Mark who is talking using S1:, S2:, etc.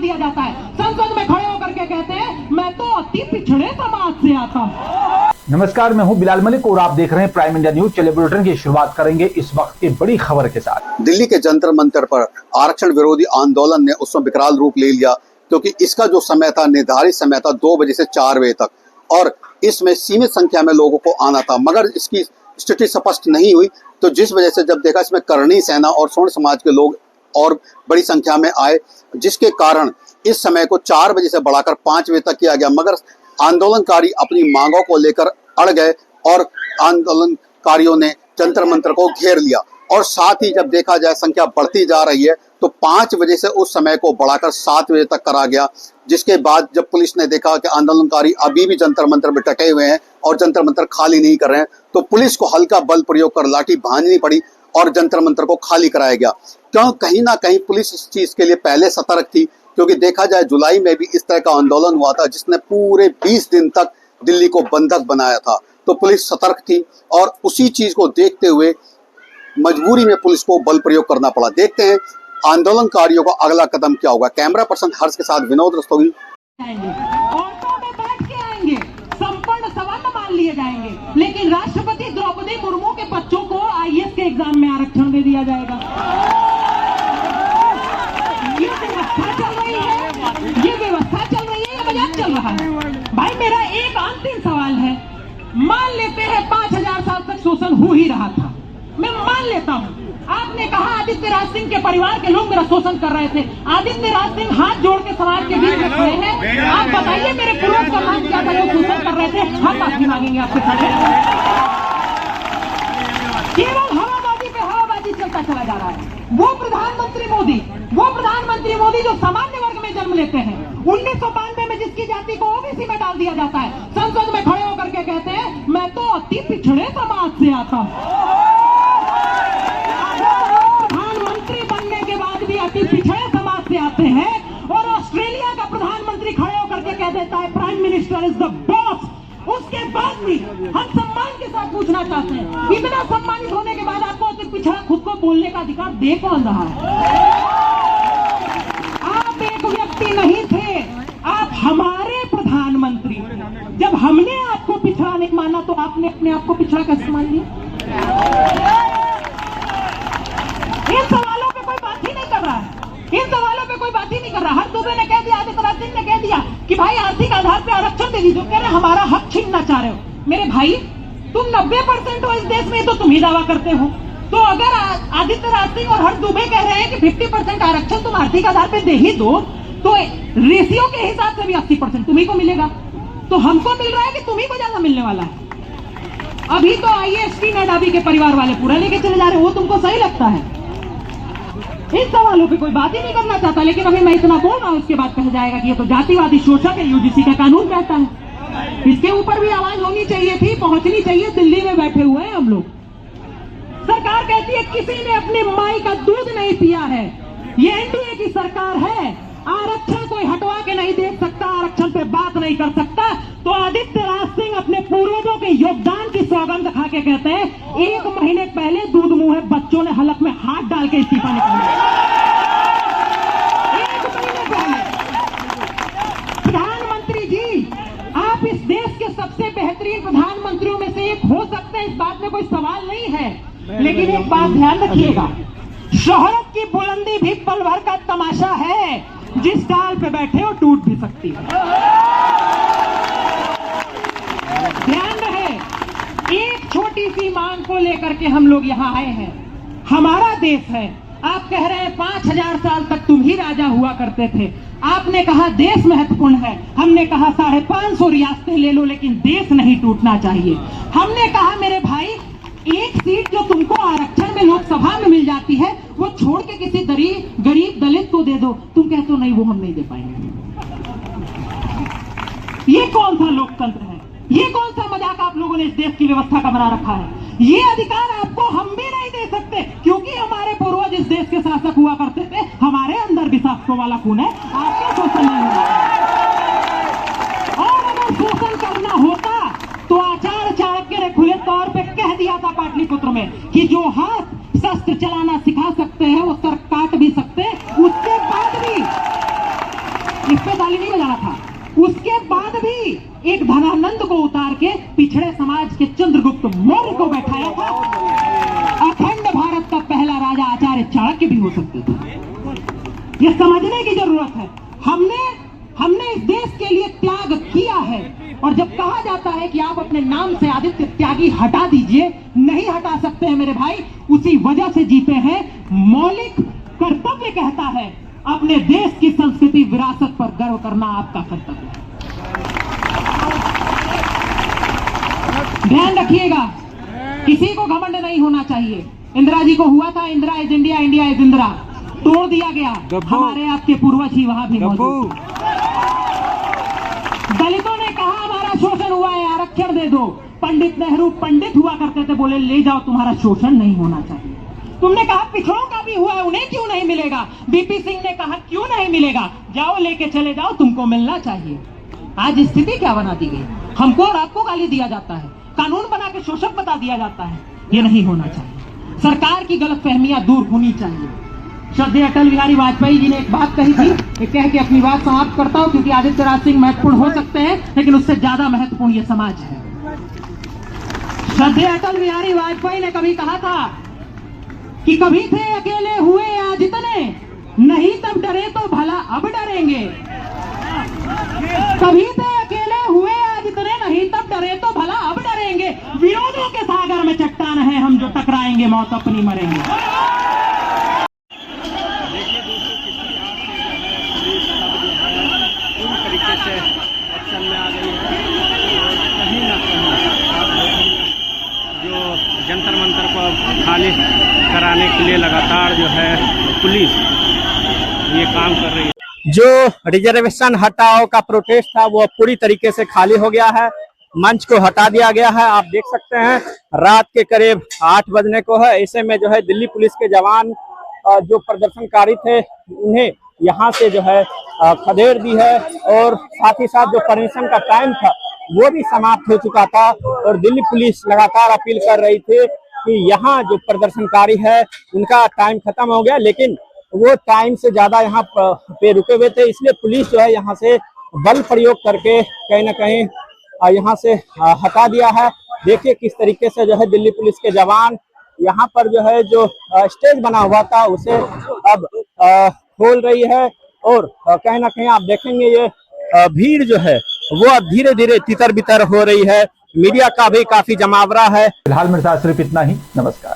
S1: दिया जाता है। संसद में खड़े होकर के कहते हैं मैं तो अति पिछड़े समाज से आता हूँ।
S2: नमस्कार, मैं हूं बिलाल मलिक और आप देख रहे हैं प्राइम इंडिया न्यूज। चलिए बुलेटिन की शुरुआत करेंगे इस वक्त की बड़ी खबर के साथ।
S3: दिल्ली के जंतर मंतर पर आरक्षण विरोधी आंदोलन ने उस समय विकराल रूप ले लिया, क्योंकि इसका जो समय था, निर्धारित समय था 2 बजे से 4 बजे तक, और इसमें सीमित संख्या में लोगों को आना था, मगर इसकी स्थिति स्पष्ट नहीं हुई। तो जिस वजह से जब देखा, इसमें करणी सेना और स्वर्ण समाज के लोग और बड़ी संख्या में आए, जिसके कारण इस समय को 4 बजे से बढ़ाकर 5 बजे तक किया गया। मगर आंदोलनकारी अपनी मांगों को लेकर अड़ गए और आंदोलनकारियों ने जंतर मंतर को घेर लिया। और साथ ही जब देखा जाए संख्या बढ़ती जा रही है, तो 5 बजे से उस समय को बढ़ाकर 7 बजे तक करा गया। जिसके बाद जब पुलिस ने देखा कि आंदोलनकारी अभी भी जंतर मंतर में डटे हुए हैं और जंतर मंतर खाली नहीं कर रहे हैं, तो पुलिस को हल्का बल प्रयोग कर लाठी भांजनी पड़ी और जंतर मंतर को खाली कराया गया। क्यों? कहीं ना कहीं पुलिस इस चीज के लिए पहले सतर्क थी, क्योंकि देखा जाए जुलाई में भी इस तरह का आंदोलन हुआ था जिसने पूरे 20 दिन तक दिल्ली को बंधक बनाया था। तो पुलिस सतर्क थी और उसी चीज को देखते हुए मजबूरी में पुलिस को बल प्रयोग करना पड़ा। देखते हैं आंदोलनकारियों का अगला कदम क्या होगा। कैमरा पर्सन हर्ष के साथ विनोद रस्तोगी।
S4: ऑटो में बैठ के आएंगे, संपूर्ण सवर्ण मान लिए जाएंगे, लेकिन राष्ट्रपति द्रौपदी मुर्मू के बच्चों को IAS के एग्जाम में आरक्षण दे दिया जाएगा। ये व्यवस्था चल रही है, ये व्यवस्था चल रही है, ये मजाक चल रहा है। भाई मेरा एक अंतिम सवाल है, मान लेते हैं 5000 साल तक शोषण हो ही रहा था, मैं मान लेता हूँ। आपने कहा आदित्य राज सिंह के परिवार के लोग मेरा शोषण कर रहे थे। आदित्य राज सिंह हाथ जोड़ के समाज के बीच में खड़े हैं। आप बताइए मेरे पूर्वज का नाम क्या था, वो शोषण कर रहे थे, हम माफी मांगेंगे आपसे खड़े। केवल हवाबाजी पे हवाबाजी चलता चला जा रहा है। वो प्रधानमंत्री मोदी जो सामान्य वर्ग में जन्म लेते हैं, 1992 में जिसकी जाति को OBC में डाल दिया जाता है, संसद में खड़े होकर के कहते हैं मैं तो अति पिछड़े समाज से आता हूँ। प्रधानमंत्री बनने के बाद भी अति पिछड़े समाज से आते हैं, और ऑस्ट्रेलिया का प्रधानमंत्री खड़े होकर के कह देता है prime minister is the boss. उसके बाद भी हम सम्मान के साथ पूछना चाहते हैं, इतना सम्मानित होने के बाद आपको अति पिछड़ा खुद को बोलने का अधिकार दे कौन रहा है? आप एक व्यक्ति नहीं थे, आप हमारे प्रधानमंत्री। जब हमने आपको पिछड़ा नहीं माना, तो आपने अपने आप को पिछड़ा कैसे मान लिया? इन सवालों पे कोई बात ही नहीं कर रहा है, इन सवालों पे कोई बात ही नहीं कर रहा। हर दूसरे ने कह दिया, आदित्य राज सिंह ने कह दिया कि भाई आर्थिक आधार पे आरक्षण दे दीजिए, कह रहे हमारा हक छीनना चाह रहे हो। मेरे भाई तुम 90% हो इस देश में, तो तुम ही दावा करते हो। तो अगर आदित्य राज सिंह और हर्ष दुबे कह रहे हैं कि 50% आरक्षण तुम आर्थिक आधार पे दे ही दो, तो रेशियो के हिसाब से भी 80% तुम्ही को मिलेगा। तो हमको मिल रहा है कि तुम्ही को ज्यादा मिलने वाला है। अभी तो IAS नडाबी के परिवार वाले पूरा लेके चले जा रहे हैं, वो तुमको सही लगता है? इन सवालों पे कोई बात ही नहीं करना चाहता। लेकिन अभी मैं इतना बोल रहा हूं, उसके बाद कहा जाएगा कि ये तो जातिवादी शोषक है, UGC का कानून कहता है। इसके ऊपर भी आवाज होनी चाहिए थी, पहुंचनी चाहिए। दिल्ली में बैठे हुए हैं हम लोग। सरकार कहती है किसी ने अपनी माई का दूध नहीं पिया है। ये NDA की सरकार है, आरक्षण कोई हटवा के नहीं देख सकता, आरक्षण पे बात नहीं कर सकता। तो आदित्य राज सिंह अपने पूर्वजों के योगदान की सौगंध खा के कहते हैं 1 महीने पहले दूध मुंह बच्चों ने हलक में हाथ डाल के इस्तीफा निकाला। 1 महीने पहले। प्रधानमंत्री जी, आप इस देश के सबसे बेहतरीन प्रधानमंत्रियों में से एक हो सकते हैं, इस बात में कोई सवाल नहीं है। लेकिन एक बात ध्यान रखिएगा, शोहरत की बुलंदी भी पल भर का तमाशा है, जिस डाल पे बैठे हो टूट भी सकती है। ध्यान रहे, एक छोटी सी मांग को लेकर के हम लोग यहाँ आए हैं। हमारा देश है, आप कह रहे हैं 5000 साल तक तुम ही राजा हुआ करते थे। आपने कहा देश महत्वपूर्ण है, हमने कहा 550 रियासतें ले लो, लेकिन देश नहीं टूटना चाहिए। हमने कहा मेरे भाई, एक सीट जो तुमको आरक्षण में लोकसभा में मिल जाती है, वो छोड़ के किसी गरीब दलित को दे दो। तुम कहते हो नहीं, वो हम नहीं दे पाएंगे। ये कौन सा लोकतंत्र है? ये कौन सा मजाक आप लोगों ने इस देश की व्यवस्था का बना रखा है? ये अधिकार आपको हम भी नहीं दे सकते, क्योंकि हमारे पूर्वज इस देश के शासक हुआ करते थे। हमारे अंदर भी शासकों वाला खून है, आपका शोषण नहीं होगा। और अगर शोषण करना होता तो आचार्य चाणक्य ने खुले तौर पे कह दिया था पाटलिपुत्र में कि जो हाथ शस्त्र चलाना सिखा सकते हैं वो सर काट भी सकते हैं। उसके बाद भी बाद भी एक धनानंद को उतार के पिछड़े समाज के चंद्रगुप्त मौर्य को बैठाया था। अखंड भारत का पहला राजा आचार्य चाणक्य भी हो सकते थे। यह समझने की जरूरत है। हमने इस देश के लिए त्याग किया है, और जब कहा जाता है कि आप अपने नाम से आदित्य त्यागी हटा दीजिए, नहीं हटा सकते हैं मेरे भाई। उसी वजह से जीते हैं। मौलिक कर्तव्य कहता है अपने देश की संस्कृति विरासत पर गर्व करना आपका कर्तव्य है। ध्यान रखिएगा, किसी को घमंड नहीं होना चाहिए। इंदिरा जी को हुआ था, Indira is India, India is Indira, तोड़ दिया गया। हमारे आपके पूर्वज ही वहां भी मौजूद। दलितों ने कहा हमारा शोषण हुआ है, आरक्षण दे दो। पंडित नेहरू पंडित हुआ करते थे, बोले ले जाओ, तुम्हारा शोषण नहीं होना चाहिए। तुमने कहा पिछड़ों का भी हुआ है, उन्हें क्यों नहीं मिलेगा? बीपी सिंह ने कहा क्यों नहीं मिलेगा, जाओ लेके चले जाओ, तुमको मिलना चाहिए। आज स्थिति क्या बना दी गई? हमको और आपको गाली दिया जाता है, कानून बना के शोषक बता दिया जाता है। ये नहीं होना चाहिए। सरकार की गलतफहमियां दूर होनी चाहिए। श्रद्धेय अटल बिहारी वाजपेयी जी ने एक बात कही थी, एक कह के अपनी बात समाप्त करता हूं, क्योंकि आदित्य राज सिंह महत्वपूर्ण हो सकते हैं, लेकिन उससे ज्यादा महत्वपूर्ण ये समाज है। श्रद्धेय अटल बिहारी वाजपेयी ने कभी कहा था कि कभी थे अकेले हुए आज इतने, नहीं तब डरे तो भला अब डरेंगे। कभी थे अकेले हुए आज इतने, नहीं तब डरे तो भला अब डरेंगे। विरोधों के सागर में चट्टान है हम, जो टकराएंगे मौत अपनी मरेंगे।
S5: एक्शन में आ गई है, और कहीं ना कहीं आप देखेंगे जो जंतर मंतर को खाली कराने के लिए लगातार जो है पुलिस ये काम कर रही है। जो रिजर्वेशन हटाओ का प्रोटेस्ट था वो पूरी तरीके से खाली हो गया है, मंच को हटा दिया गया है। आप देख सकते हैं रात के करीब 8 बजने को है। ऐसे में जो है दिल्ली पुलिस के जवान जो प्रदर्शनकारी थे उन्हें यहाँ से जो है खदेड़ दी है, और साथ ही साथ जो परमिशन का टाइम था वो भी समाप्त हो चुका था। और दिल्ली पुलिस लगातार अपील कर रही थी कि यहाँ जो प्रदर्शनकारी है उनका टाइम खत्म हो गया, लेकिन वो टाइम से ज्यादा यहाँ पे रुके हुए थे। इसलिए पुलिस जो है यहाँ से बल प्रयोग करके कहीं ना कहीं यहाँ से हटा दिया है। देखिए किस तरीके से जो है दिल्ली पुलिस के जवान यहाँ पर जो है जो स्टेज बना हुआ था उसे अब खोल रही है, और कहीं ना कहीं आप देखेंगे ये भीड़ जो है वो अब धीरे धीरे तितर बितर हो रही है। मीडिया का भी काफी जमावड़ा है।
S2: फिलहाल मेरे साथ सिर्फ इतना ही। नमस्कार।